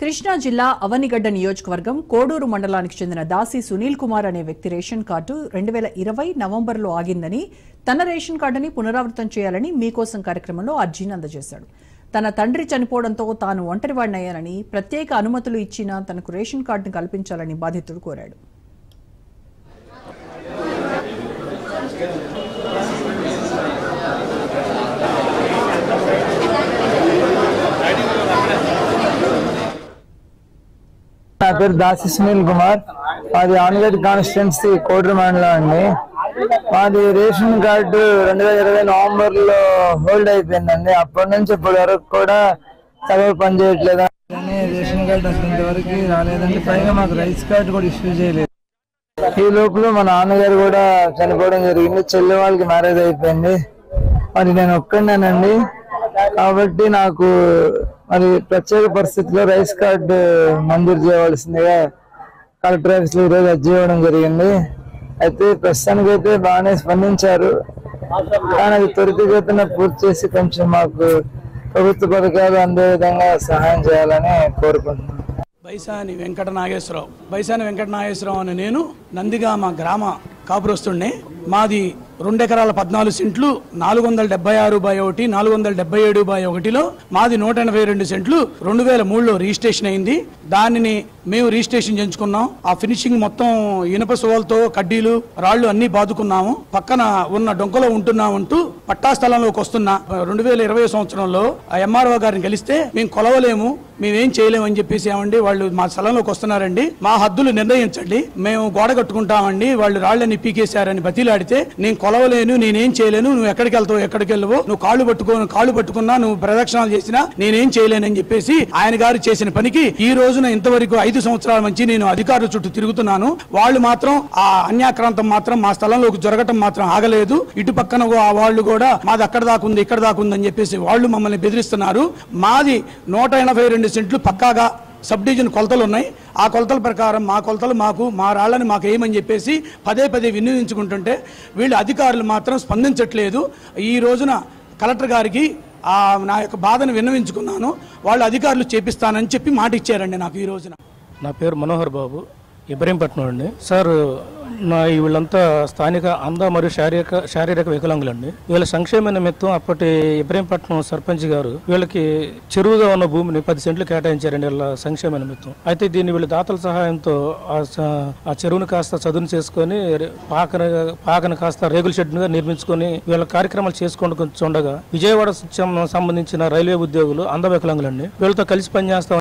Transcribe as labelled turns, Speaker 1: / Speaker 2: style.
Speaker 1: కృష్ణా జిల్లా అవనిగడ్డ నియోజకవర్గం కోడూరు మండలానికి చెందిన దాసి సునీల్ కుమార్ అనే వ్యక్తి రేషన్ కార్డు 2020 నవంబర్లో ఆగిందని, తన రేషన్ కార్డుని పునరావృతం చేయాలని మీకోసం కార్యక్రమంలో అర్జీని అందజేశాడు. తన తండ్రి చనిపోవడంతో తాను ఒంటరివాడినయ్యానని, ప్రత్యేక అనుమతులు ఇచ్చినా తనకు రేషన్ కార్డును కల్పించాలని బాధితుడు కోరాడు.
Speaker 2: నా పేరు దాసి సునీల్ కుమార్. మాది ఆన్గడ్ కాన్స్టిట్యున్సీ కోడూరు మండలం అండి. మాది రేషన్ కార్డు 2020 నవంబర్లో హోల్డ్ అయిపోయిందండి. అప్పటి నుంచి ఇప్పటి వరకు కూడా సగం పనిచేయట్లేదు. రేషన్ కార్డు అసలు ఇంతవరకు రాలేదండి. పైగా మాకు రైస్ కార్డు కూడా ఇష్యూ చేయలేదు. ఈ లోపల మా నాన్నగారు కూడా చనిపోవడం జరిగింది. చెల్లి వాళ్ళకి మ్యారేజ్ అయిపోయింది. మరి నేను ఒక్కడినేనండి. కాబట్టి నాకు మరి ప్రత్యేక పరిస్థితుల్లో రైస్ కార్డు మంజూరు చేయవలసిందిగా కలెక్టర్ ఆఫీస్లో ఈరోజు అర్జీ ఇవ్వడం జరిగింది. అయితే ప్రస్తుతానికి అయితే బాగానే స్పందించారు. కానీ అది త్వరితగతిన పూర్తి చేసి కొంచెం మాకు ప్రభుత్వ పథకాలు అందే విధంగా సహాయం చేయాలని కోరుకుంటున్నాను.
Speaker 3: బైసాని వెంకట నాగేశ్వరరావు అని నేను నందిగామ గ్రామ కాపురస్తుండే. మాది 2 ఎకరాల 14 సెంట్లు 476/1, 477/1లో మాది 182 సెంట్లు 2003లో రిజిస్ట్రేషన్ అయింది. దానిని మేము రిజిస్ట్రేషన్ చేయించుకున్నాం. ఆ ఫినిషింగ్ మొత్తం ఇనుప సువలతో కడ్డీలు రాళ్లు అన్ని బాదుకున్నాము. పక్కన ఉన్న డొంకలో ఉంటున్నామంటూ పట్టా స్థలంలోకి వస్తున్న 2020 సంవత్సరంలో ఆ ఎంఆర్ఓ గారిని కలిస్తే మేము కొలవలేము, మేమేం చేయలేము అని చెప్పేసి ఏమండి వాళ్ళు మా స్థలంలోకి వస్తున్నారండి, మా హద్దులు నిర్ణయించండి, మేము గోడ కట్టుకుంటామండి, వాళ్ళు రాళ్ళని పీకేశారని బతిలాడితే నేను కొలవలేను, నేనేం చేయలేను, నువ్వు ఎక్కడికి వెళ్తావు ఎక్కడికి వెళ్ళవు, నువ్వు కాళ్ళు పట్టుకున్నా నువ్వు ప్రదక్షిణాలు చేసినా నేనేం చేయలేనని చెప్పేసి ఆయన గారు చేసిన పనికి ఈ రోజున ఇంతవరకు 5 సంవత్సరాల నుంచి నేను అధికారుల చుట్టూ తిరుగుతున్నాను. వాళ్ళు మాత్రం ఆ అన్యాక్రాంతం మాత్రం మా స్థలంలోకి జరగటం మాత్రం ఆగలేదు. ఇటు పక్కన వాళ్ళు కూడా మాది అక్కడ దాకుంది ఇక్కడ దాకుంది అని చెప్పేసి వాళ్ళు మమ్మల్ని బెదిరిస్తున్నారు. మాది 182 సెంట్లు పక్కాగా సబ్ డివిజన్ కొలతలు ఉన్నాయి. ఆ కొలతల ప్రకారం మా కొలతలు మాకు, మా రాళ్ళని మాకు ఏమని చెప్పేసి పదే వినియోగించుకుంటుంటే వీళ్ళు అధికారులు మాత్రం స్పందించట్లేదు. ఈ రోజున కలెక్టర్ గారికి నా యొక్క బాధను విన్నవించుకున్నాను. వాళ్ళు అధికారులు చేపిస్తానని చెప్పి మాట ఇచ్చారండి నాకు. ఈ రోజున
Speaker 4: నా పేరు మనోహర్ బాబు, ఇబ్రహీంపట్నం అండి. సార్ వీళ్ళంతా స్థానిక అంధ మరియు శారీరక వికలాంగులండి. వీళ్ళ సంక్షేమ నిమిత్తం అప్పటి ఇబ్రహీంపట్నం సర్పంచ్ గారు వీళ్ళకి చెరువుగా ఉన్న భూమిని 10 సెంట్లు కేటాయించారండి వీళ్ళ సంక్షేమ నిమిత్తం. అయితే దీన్ని వీళ్ళ దాతల సహాయంతో ఆ చెరువును కాస్త చదును చేసుకొని పాకను కాస్త రేగుల షెడ్గా నిర్మించుకొని వీళ్ళ కార్యక్రమాలు చేసుకుంటూ ఉండగా విజయవాడ సంబంధించిన రైల్వే ఉద్యోగులు అంధ వికలాంగులండి వీళ్ళతో కలిసి పనిచేస్తాం